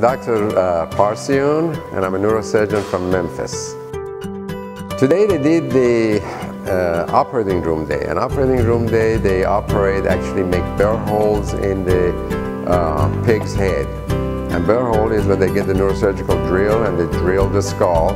Dr. Parsion, and I'm a neurosurgeon from Memphis. Today they did the operating room day. An operating room day, they actually make burr holes in the pig's head. And burr hole is when they get the neurosurgical drill and they drill the skull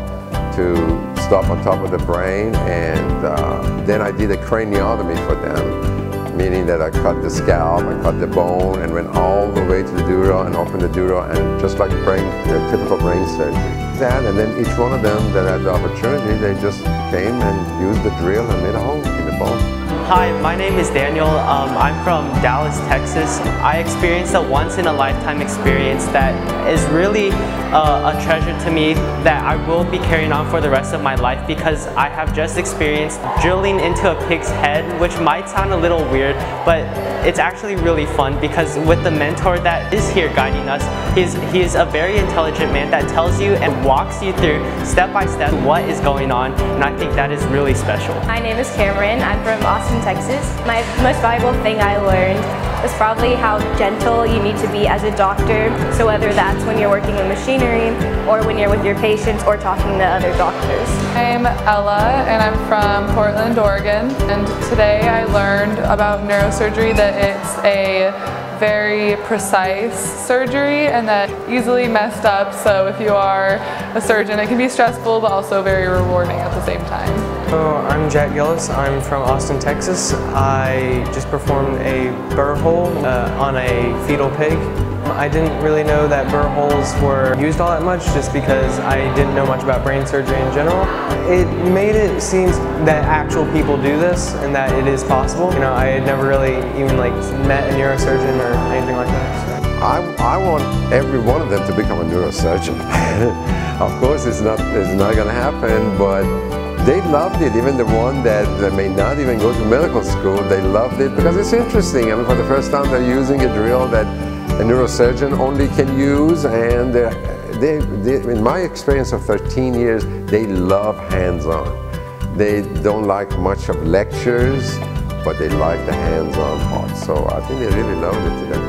to stop on top of the brain. And then I did a craniotomy for them, meaning that I cut the scalp, I cut the bone, and went all the way to the dura and opened the dura, and just like typical brain surgery. That, and then each one of them that had the opportunity, they just came and used the drill and made a hole in the bone. Hi, my name is Daniel. I'm from Dallas, Texas. I experienced a once-in-a-lifetime experience that is really a treasure to me that I will be carrying on for the rest of my life, because I have just experienced drilling into a pig's head, which might sound a little weird, but it's actually really fun because with the mentor that is here guiding us, he is a very intelligent man that tells you and walks you through step by step what is going on, and I think that is really special. My name is Cameron. I'm from Austin, Texas. My most valuable thing I learned was probably how gentle you need to be as a doctor. So whether that's when you're working with machinery or when you're with your patients or talking to other doctors. I'm Ella and I'm from Portland, Oregon. And today I learned about neurosurgery, that it's a very precise surgery and that easily messed up. So if you are a surgeon, it can be stressful but also very rewarding at the same time. So I'm Jack Gillis. I'm from Austin, Texas. I just performed a burr hole on a fetal pig. I didn't really know that burr holes were used all that much just because I didn't know much about brain surgery in general. It made it seem that actual people do this and that it is possible. You know, I had never really even met a neurosurgeon or anything like that. So. I want every one of them to become a neurosurgeon. Of course it's not going to happen, but they loved it. Even the one that may not even go to medical school, they loved it because it's interesting. I mean, for the first time they're using a drill that a neurosurgeon only can use, and in my experience of 13 years, they love hands-on. They don't like much of lectures, but they like the hands-on part. So I think they really loved it today.